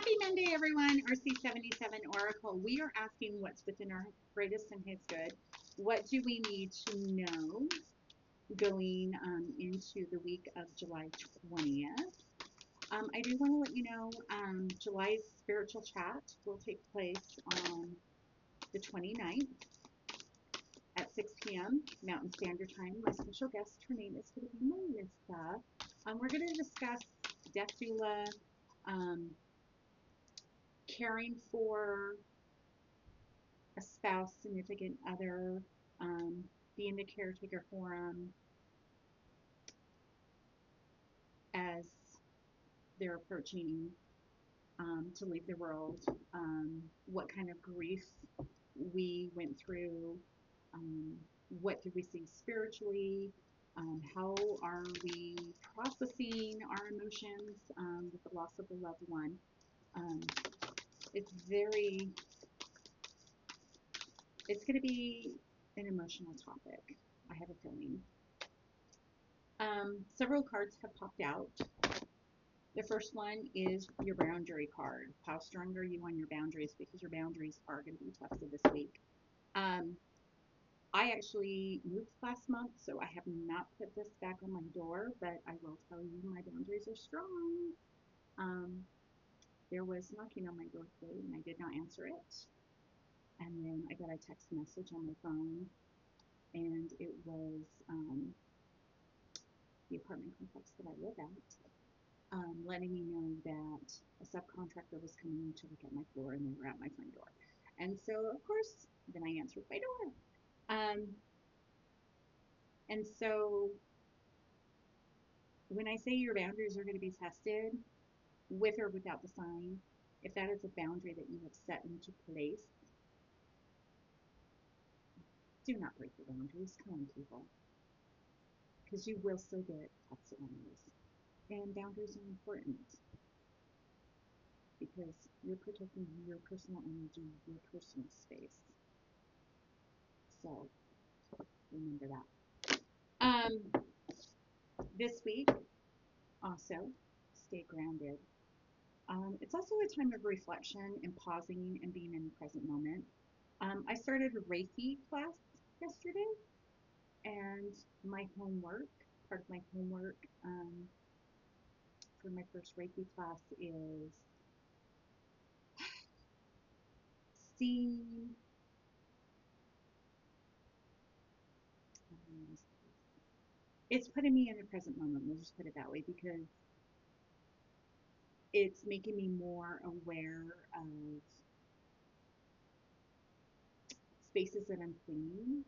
Happy Monday, everyone. RC77 Oracle. We are asking what's within our greatest and highest good. What do we need to know going into the week of July 20th? I do want to let you know July's spiritual chat will take place on the 29th at 6 p.m. Mountain Standard Time. My special guest, her name is going to be Melissa. We're going to discuss death doula, caring for a spouse, significant other, being the caretaker for them as they're approaching to leave the world, what kind of grief we went through, what did we see spiritually, how are we processing our emotions with the loss of a loved one. It's going to be an emotional topic, I have a feeling. Several cards have popped out. The first one is your boundary card. How strong are you on your boundaries? Because your boundaries are going to be tested this week. I actually moved last month, so I have not put this back on my door, but I will tell you my boundaries are strong. There was knocking on my door today, and I did not answer it. And then I got a text message on my phone, and it was the apartment complex that I live at, letting me know that a subcontractor was coming to look at my floor, and they were at my front door. And so, of course, then I answered my door. And so when I say your boundaries are going to be tested, with or without the sign, if that is a boundary that you have set into place, do not break your boundaries. Come on, people. Because you will still get tested on those. And boundaries are important because you're protecting your personal energy, your personal space. So remember that. This week, also, stay grounded. It's also a time of reflection and pausing and being in the present moment. I started a Reiki class yesterday, and my homework, part of my homework for my first Reiki class is seeing, it's putting me in the present moment, we'll just put it that way, because it's making me more aware of spaces that I'm cleaning.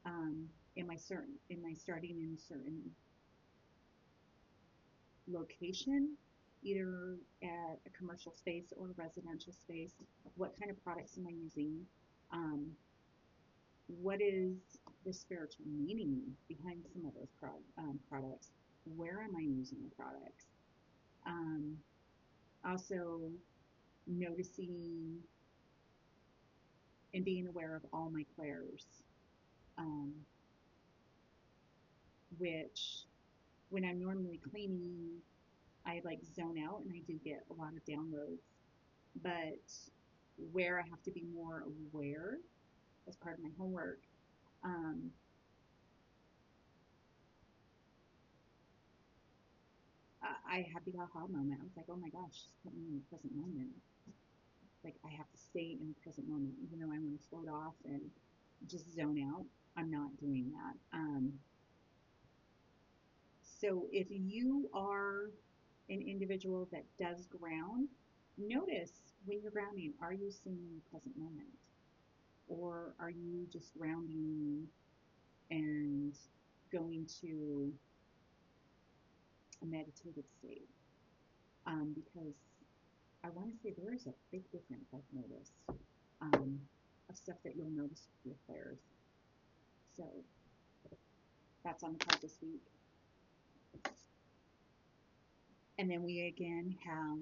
Am I starting in a certain location, either at a commercial space or a residential space? What kind of products am I using? What is the spiritual meaning behind some of those products? Where am I using the products? Also noticing and being aware of all my clairs, which when I'm normally cleaning, I like zone out and I do get a lot of downloads. But where I have to be more aware as part of my homework, I had the aha moment. I was like, oh my gosh, just put me in the present moment. Like, I have to stay in the present moment, even though I want to float off and just zone out. I'm not doing that. So if you are an individual that does ground, notice when you're grounding, are you seeing the present moment? Or are you just grounding and going to a meditative state? Because I want to say there is a big difference I've noticed of stuff that you'll notice with your clairs. So that's on the card this week. And then we again have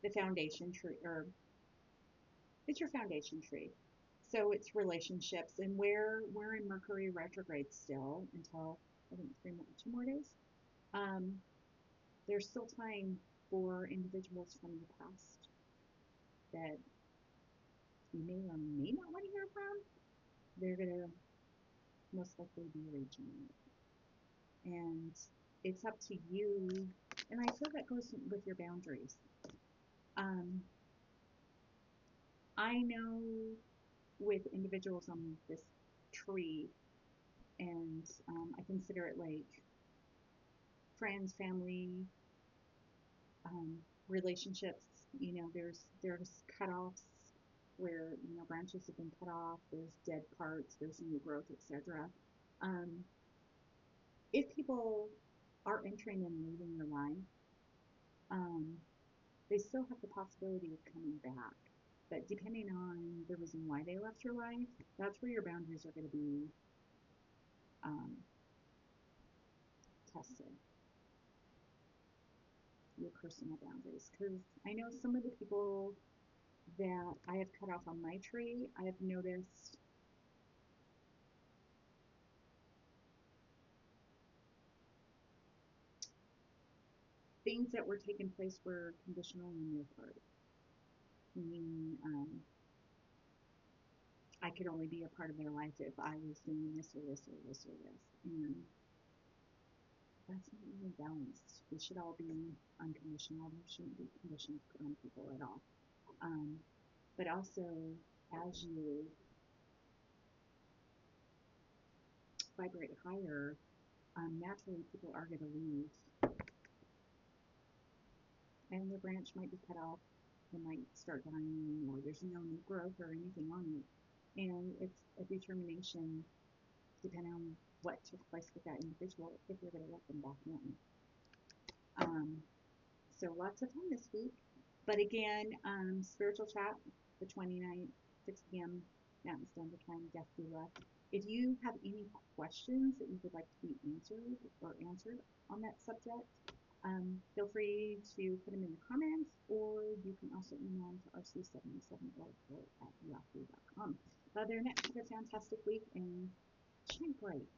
the foundation tree, or it's your foundation tree. So it's relationships, and we're in Mercury retrograde still until I think 2 more days. There's still time for individuals from the past that you may or may not want to hear from, they're going to most likely be reaching out. And it's up to you. And I feel that goes with your boundaries. Um, I know with individuals on this tree, and I consider it like friends, family, um, relationships. There's cutoffs where branches have been cut off. There's dead parts. There's new growth, etc. Um, if people are entering and leaving your life, um, they still have the possibility of coming back. But depending on the reason why they left your life, that's where your boundaries are going to be um, tested. Your personal boundaries. Because I know some of the people that I have cut off on my tree, I have noticed things that were taking place were conditional on your part. Meaning, I could only be a part of their life if I was doing this or this or this or this. And that's not really balanced. We should all be unconditional. There shouldn't be conditions put on people at all. But also, as you vibrate higher, naturally people are going to leave, and their branch might be cut off. It might start dying, or there's no new growth or anything on it. And it's a determination, depending on what took place with that individual, if you're going to let them back in. So lots of fun this week. But again, spiritual chat, the 29th, 6 p.m. Mountain Standard Time, Death Doula. If you have any questions that you would like to be answered on that subject, feel free to put them in the comments, or you can also email them to rc77oracle@yahoo.com. Other than that, have a fantastic week and shine bright.